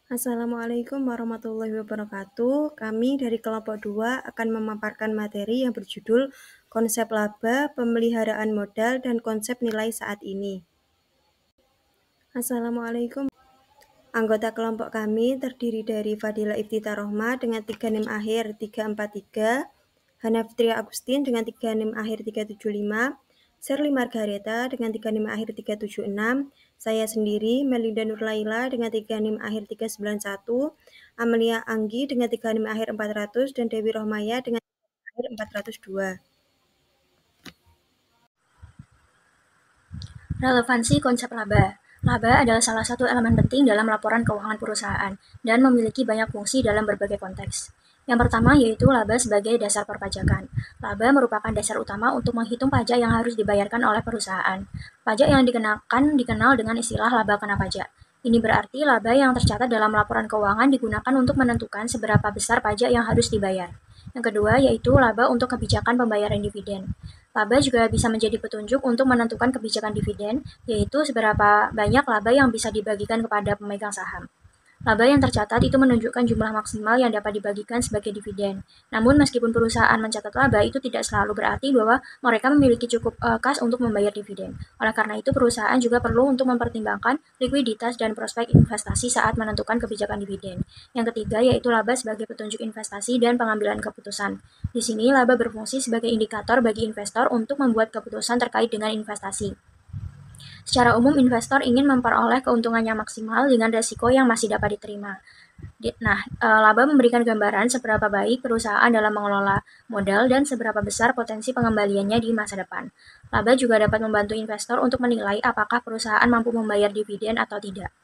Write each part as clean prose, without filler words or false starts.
Assalamualaikum warahmatullahi wabarakatuh. Kami dari kelompok 2 akan memaparkan materi yang berjudul Konsep Laba, Pemeliharaan Modal, dan Konsep Nilai Saat Ini. Assalamualaikum. Anggota kelompok kami terdiri dari Fadila Iftita Rohma dengan 3 NIM akhir 343, Hanafitria Agustin dengan 3 NIM akhir 375, Sherly Margareta dengan 3 NIM akhir 376, saya sendiri Melinda Nurlaila dengan 3 NIM akhir 391, Amelia Anggi dengan 3 NIM akhir 400, dan Dewi Rohmaya dengan 3 NIM akhir 402. Relevansi konsep laba. Laba adalah salah satu elemen penting dalam laporan keuangan perusahaan dan memiliki banyak fungsi dalam berbagai konteks. Yang pertama yaitu laba sebagai dasar perpajakan. Laba merupakan dasar utama untuk menghitung pajak yang harus dibayarkan oleh perusahaan. Pajak yang dikenakan dikenal dengan istilah laba kena pajak. Ini berarti laba yang tercatat dalam laporan keuangan digunakan untuk menentukan seberapa besar pajak yang harus dibayar. Yang kedua yaitu laba untuk kebijakan pembayaran dividen. Laba juga bisa menjadi petunjuk untuk menentukan kebijakan dividen, yaitu seberapa banyak laba yang bisa dibagikan kepada pemegang saham. Laba yang tercatat itu menunjukkan jumlah maksimal yang dapat dibagikan sebagai dividen. Namun meskipun perusahaan mencatat laba, itu tidak selalu berarti bahwa mereka memiliki cukup kas untuk membayar dividen. Oleh karena itu, perusahaan juga perlu untuk mempertimbangkan likuiditas dan prospek investasi saat menentukan kebijakan dividen. Yang ketiga yaitu laba sebagai petunjuk investasi dan pengambilan keputusan. Di sini, laba berfungsi sebagai indikator bagi investor untuk membuat keputusan terkait dengan investasi. Secara umum, investor ingin memperoleh keuntungan yang maksimal dengan risiko yang masih dapat diterima. Laba memberikan gambaran seberapa baik perusahaan dalam mengelola modal dan seberapa besar potensi pengembaliannya di masa depan. Laba juga dapat membantu investor untuk menilai apakah perusahaan mampu membayar dividen atau tidak.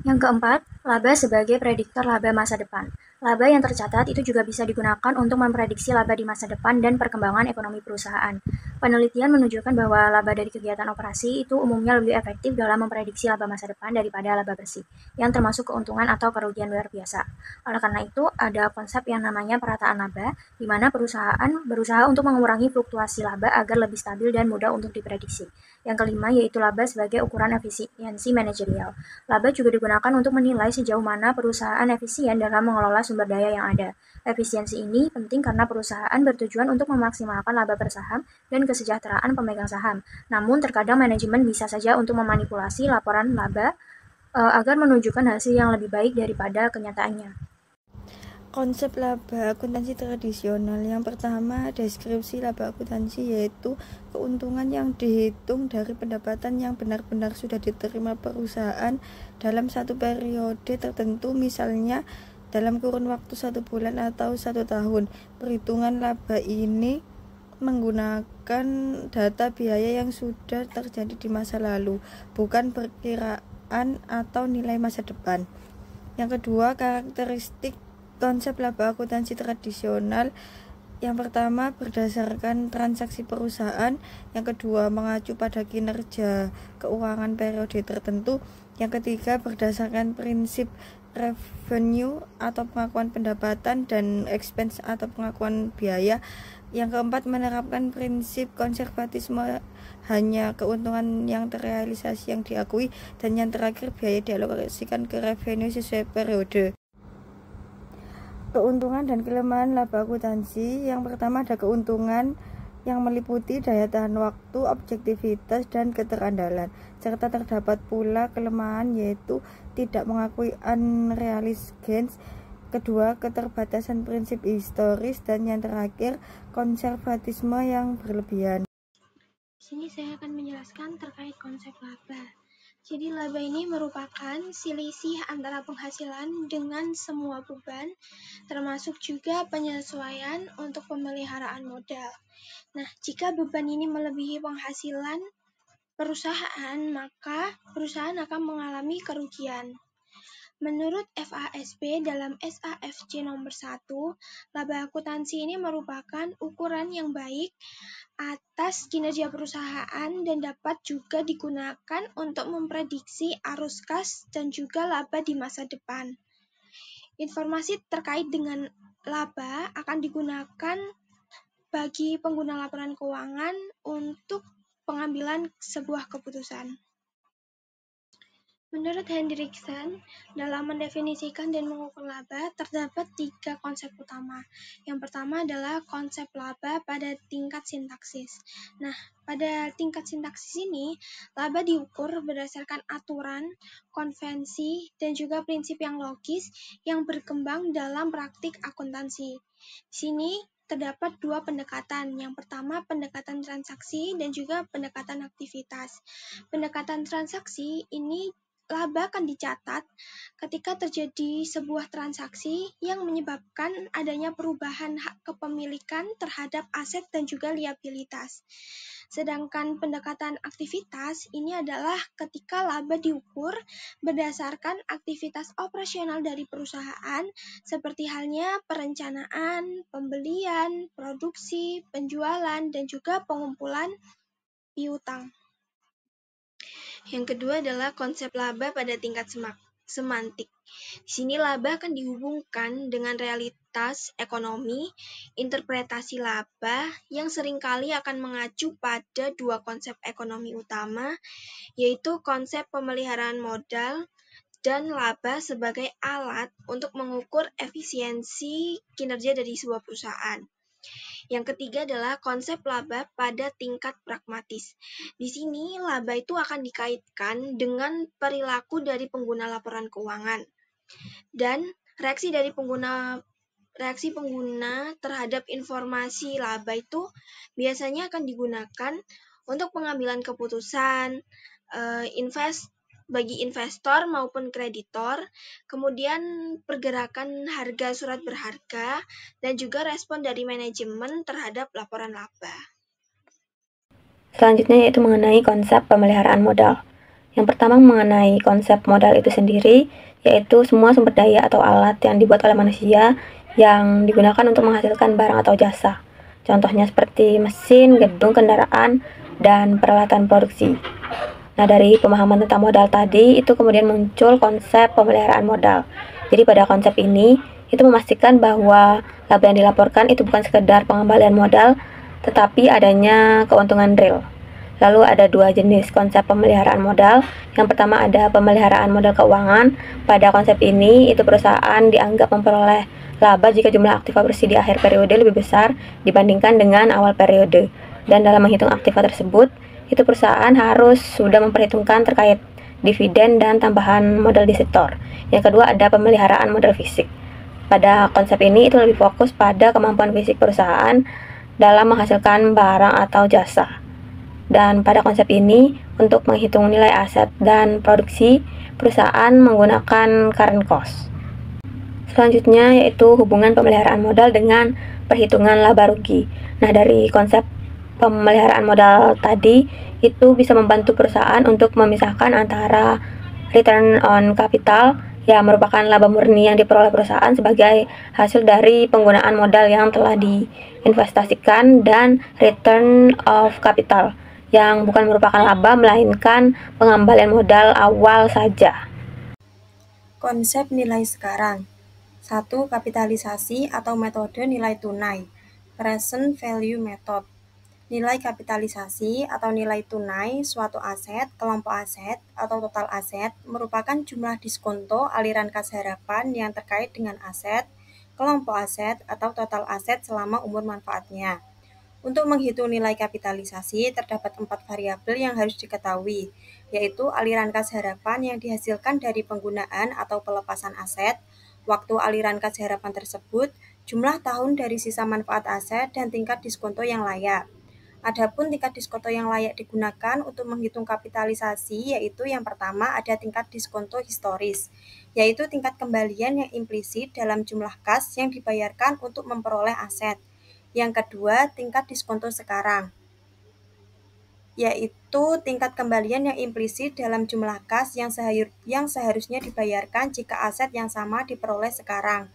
Yang keempat, laba sebagai prediktor laba masa depan. Laba yang tercatat itu juga bisa digunakan untuk memprediksi laba di masa depan dan perkembangan ekonomi perusahaan. Penelitian menunjukkan bahwa laba dari kegiatan operasi itu umumnya lebih efektif dalam memprediksi laba masa depan daripada laba bersih, yang termasuk keuntungan atau kerugian luar biasa. Oleh karena itu, ada konsep yang namanya perataan laba, di mana perusahaan berusaha untuk mengurangi fluktuasi laba agar lebih stabil dan mudah untuk diprediksi. Yang kelima yaitu laba sebagai ukuran efisiensi manajerial. Laba juga digunakan untuk menilai sejauh mana perusahaan efisien dalam mengelola sumber daya yang ada. Efisiensi ini penting karena perusahaan bertujuan untuk memaksimalkan laba per saham dan kesejahteraan pemegang saham. Namun terkadang manajemen bisa saja untuk memanipulasi laporan laba agar menunjukkan hasil yang lebih baik daripada kenyataannya. Konsep laba akuntansi tradisional. Yang pertama, deskripsi laba akuntansi yaitu keuntungan yang dihitung dari pendapatan yang benar-benar sudah diterima perusahaan dalam satu periode tertentu, misalnya dalam kurun waktu 1 bulan atau 1 tahun. Perhitungan laba ini menggunakan data biaya yang sudah terjadi di masa lalu, bukan perkiraan atau nilai masa depan. Yang kedua, karakteristik konsep laba akuntansi tradisional. Yang pertama, berdasarkan transaksi perusahaan. Yang kedua, mengacu pada kinerja keuangan periode tertentu. Yang ketiga, berdasarkan prinsip revenue atau pengakuan pendapatan dan expense atau pengakuan biaya. Yang keempat, menerapkan prinsip konservatisme, hanya keuntungan yang terrealisasi yang diakui. Dan yang terakhir, biaya dialokasikan ke revenue sesuai periode. Keuntungan dan kelemahan laba akuntansi. Yang pertama, ada keuntungan yang meliputi daya tahan waktu, objektivitas, dan keterandalan. Serta terdapat pula kelemahan yaitu tidak mengakui unrealized gains. Kedua, keterbatasan prinsip historis. Dan yang terakhir, konservatisme yang berlebihan. Di sini saya akan menjelaskan terkait konsep laba. Jadi laba ini merupakan selisih antara penghasilan dengan semua beban, termasuk juga penyesuaian untuk pemeliharaan modal. Nah, jika beban ini melebihi penghasilan perusahaan, maka perusahaan akan mengalami kerugian. Menurut FASB dalam SAFC nomor 1, laba akuntansi ini merupakan ukuran yang baik atas kinerja perusahaan dan dapat juga digunakan untuk memprediksi arus kas dan juga laba di masa depan. Informasi terkait dengan laba akan digunakan bagi pengguna laporan keuangan untuk pengambilan sebuah keputusan. Menurut Hendriksen, dalam mendefinisikan dan mengukur laba, terdapat 3 konsep utama. Yang pertama adalah konsep laba pada tingkat sintaksis. Nah, pada tingkat sintaksis ini, laba diukur berdasarkan aturan, konvensi, dan juga prinsip yang logis yang berkembang dalam praktik akuntansi. Di sini terdapat 2 pendekatan. Yang pertama, pendekatan transaksi dan juga pendekatan aktivitas. Pendekatan transaksi ini laba akan dicatat ketika terjadi sebuah transaksi yang menyebabkan adanya perubahan hak kepemilikan terhadap aset dan juga liabilitas. Sedangkan pendekatan aktivitas ini adalah ketika laba diukur berdasarkan aktivitas operasional dari perusahaan seperti halnya perencanaan, pembelian, produksi, penjualan, dan juga pengumpulan piutang. Yang kedua adalah konsep laba pada tingkat semantik. Di sini laba akan dihubungkan dengan realitas ekonomi, interpretasi laba yang seringkali akan mengacu pada 2 konsep ekonomi utama, yaitu konsep pemeliharaan modal dan laba sebagai alat untuk mengukur efisiensi kinerja dari sebuah perusahaan. Yang ketiga adalah konsep laba pada tingkat pragmatis. Di sini laba itu akan dikaitkan dengan perilaku dari pengguna laporan keuangan dan reaksi pengguna terhadap informasi laba itu biasanya akan digunakan untuk pengambilan keputusan bagi investor maupun kreditor, kemudian pergerakan harga surat berharga, dan juga respon dari manajemen terhadap laporan laba. Selanjutnya yaitu mengenai konsep pemeliharaan modal. Yang pertama mengenai konsep modal itu sendiri, yaitu semua sumber daya atau alat yang dibuat oleh manusia yang digunakan untuk menghasilkan barang atau jasa. Contohnya seperti mesin, gedung, kendaraan, dan peralatan produksi. Nah, dari pemahaman tentang modal tadi, itu kemudian muncul konsep pemeliharaan modal. Jadi pada konsep ini, itu memastikan bahwa laba yang dilaporkan itu bukan sekedar pengembalian modal, tetapi adanya keuntungan real. Lalu ada 2 jenis konsep pemeliharaan modal. Yang pertama ada pemeliharaan modal keuangan. Pada konsep ini, itu perusahaan dianggap memperoleh laba jika jumlah aktiva bersih di akhir periode lebih besar dibandingkan dengan awal periode. Dan dalam menghitung aktiva tersebut, itu perusahaan harus sudah memperhitungkan terkait dividen dan tambahan modal di setor. Yang kedua ada pemeliharaan modal fisik. Pada konsep ini itu lebih fokus pada kemampuan fisik perusahaan dalam menghasilkan barang atau jasa. Dan pada konsep ini, untuk menghitung nilai aset dan produksi, perusahaan menggunakan current cost. Selanjutnya yaitu hubungan pemeliharaan modal dengan perhitungan laba rugi. Nah, dari konsep pemeliharaan modal tadi itu bisa membantu perusahaan untuk memisahkan antara return on capital yang merupakan laba murni yang diperoleh perusahaan sebagai hasil dari penggunaan modal yang telah diinvestasikan dan return of capital yang bukan merupakan laba melainkan pengembalian modal awal saja. Konsep nilai sekarang. 1. Kapitalisasi atau metode nilai tunai. Present value method. Nilai kapitalisasi atau nilai tunai suatu aset, kelompok aset, atau total aset merupakan jumlah diskonto aliran kas harapan yang terkait dengan aset, kelompok aset, atau total aset selama umur manfaatnya. Untuk menghitung nilai kapitalisasi, terdapat 4 variabel yang harus diketahui, yaitu aliran kas harapan yang dihasilkan dari penggunaan atau pelepasan aset, waktu aliran kas harapan tersebut, jumlah tahun dari sisa manfaat aset, dan tingkat diskonto yang layak. Adapun tingkat diskonto yang layak digunakan untuk menghitung kapitalisasi yaitu yang pertama ada tingkat diskonto historis, yaitu tingkat kembalian yang implisit dalam jumlah kas yang dibayarkan untuk memperoleh aset. Yang kedua, tingkat diskonto sekarang, yaitu tingkat kembalian yang implisit dalam jumlah kas yang seharusnya dibayarkan jika aset yang sama diperoleh sekarang.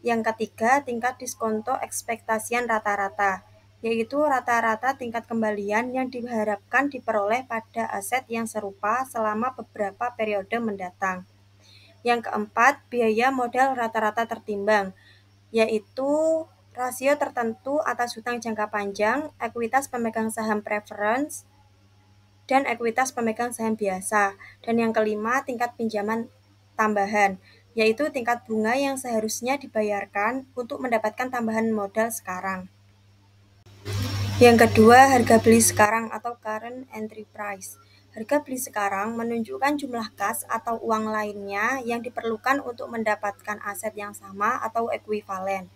Yang ketiga, tingkat diskonto ekspektasian rata-rata, yaitu rata-rata tingkat kembalian yang diharapkan diperoleh pada aset yang serupa selama beberapa periode mendatang. Yang keempat, biaya modal rata-rata tertimbang, yaitu rasio tertentu atas hutang jangka panjang, ekuitas pemegang saham preference, dan ekuitas pemegang saham biasa. Dan yang kelima, tingkat pinjaman tambahan, yaitu tingkat bunga yang seharusnya dibayarkan untuk mendapatkan tambahan modal sekarang. Yang kedua, harga beli sekarang atau current entry price. Harga beli sekarang menunjukkan jumlah kas atau uang lainnya yang diperlukan untuk mendapatkan aset yang sama atau ekuivalen.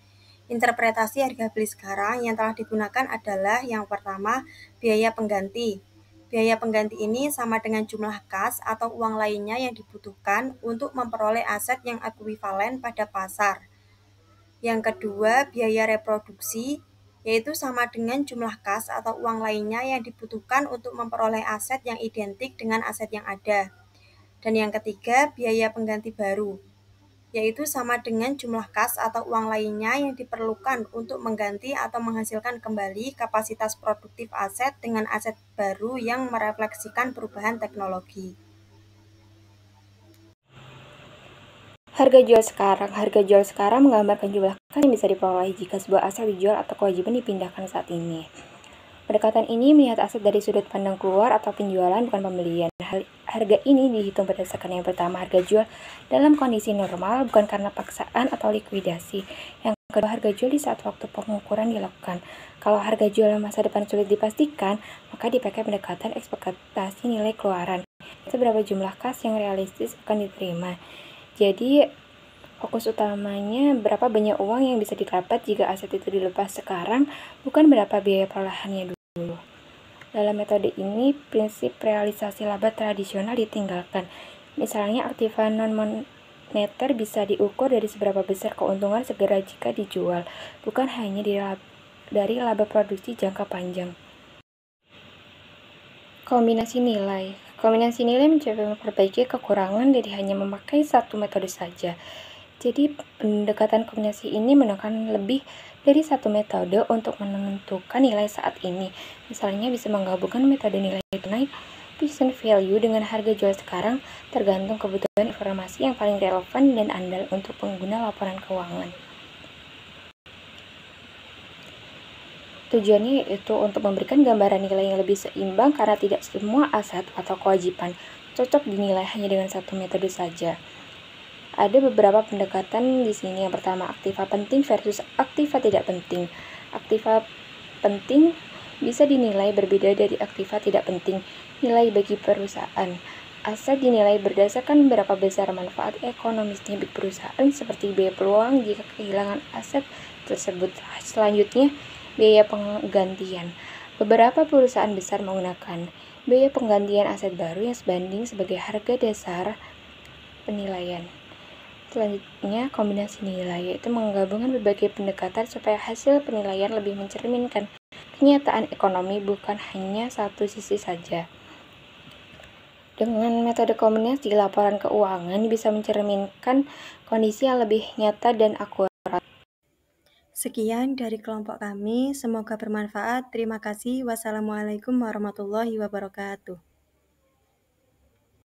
Interpretasi harga beli sekarang yang telah digunakan adalah yang pertama, biaya pengganti. Biaya pengganti ini sama dengan jumlah kas atau uang lainnya yang dibutuhkan untuk memperoleh aset yang ekuivalen pada pasar. Yang kedua, biaya reproduksi, yaitu sama dengan jumlah kas atau uang lainnya yang dibutuhkan untuk memperoleh aset yang identik dengan aset yang ada. Dan yang ketiga, biaya pengganti baru, yaitu sama dengan jumlah kas atau uang lainnya yang diperlukan untuk mengganti atau menghasilkan kembali kapasitas produktif aset dengan aset baru yang merefleksikan perubahan teknologi. Harga jual sekarang menggambarkan jumlah kas yang bisa diperoleh jika sebuah aset dijual atau kewajiban dipindahkan saat ini. Pendekatan ini melihat aset dari sudut pandang keluar atau penjualan, bukan pembelian. Harga ini dihitung berdasarkan yang pertama, harga jual dalam kondisi normal, bukan karena paksaan atau likuidasi. Yang kedua, harga jual di saat waktu pengukuran dilakukan. Kalau harga jual masa depan sulit dipastikan, maka dipakai pendekatan ekspektasi nilai keluaran. Seberapa jumlah kas yang realistis akan diterima. Jadi, fokus utamanya berapa banyak uang yang bisa didapat jika aset itu dilepas sekarang, bukan berapa biaya perolahannya dulu. Dalam metode ini, prinsip realisasi laba tradisional ditinggalkan. Misalnya, aktiva non-moneter bisa diukur dari seberapa besar keuntungan segera jika dijual, bukan hanya dari laba produksi jangka panjang. Kombinasi nilai mencoba memperbaiki kekurangan dari hanya memakai satu metode saja. Jadi, pendekatan kombinasi ini menekan lebih dari satu metode untuk menentukan nilai saat ini. Misalnya, bisa menggabungkan metode nilai tunai present value dengan harga jual sekarang, tergantung kebutuhan informasi yang paling relevan dan andal untuk pengguna laporan keuangan. Tujuannya yaitu untuk memberikan gambaran nilai yang lebih seimbang karena tidak semua aset atau kewajiban cocok dinilai hanya dengan satu metode saja. Ada beberapa pendekatan di sini. Yang pertama, aktiva penting versus aktiva tidak penting. Aktiva penting bisa dinilai berbeda dari aktiva tidak penting. Nilai bagi perusahaan. Aset dinilai berdasarkan berapa besar manfaat ekonomisnya bagi perusahaan, seperti biaya peluang jika kehilangan aset tersebut. Selanjutnya, biaya penggantian. Beberapa perusahaan besar menggunakan biaya penggantian aset baru yang sebanding sebagai harga dasar penilaian. Selanjutnya, kombinasi nilai, yaitu menggabungkan berbagai pendekatan supaya hasil penilaian lebih mencerminkan kenyataan ekonomi, bukan hanya satu sisi saja. Dengan metode kombinasi, laporan keuangan bisa mencerminkan kondisi yang lebih nyata dan akurat. Sekian dari kelompok kami, semoga bermanfaat. Terima kasih. Wassalamualaikum warahmatullahi wabarakatuh.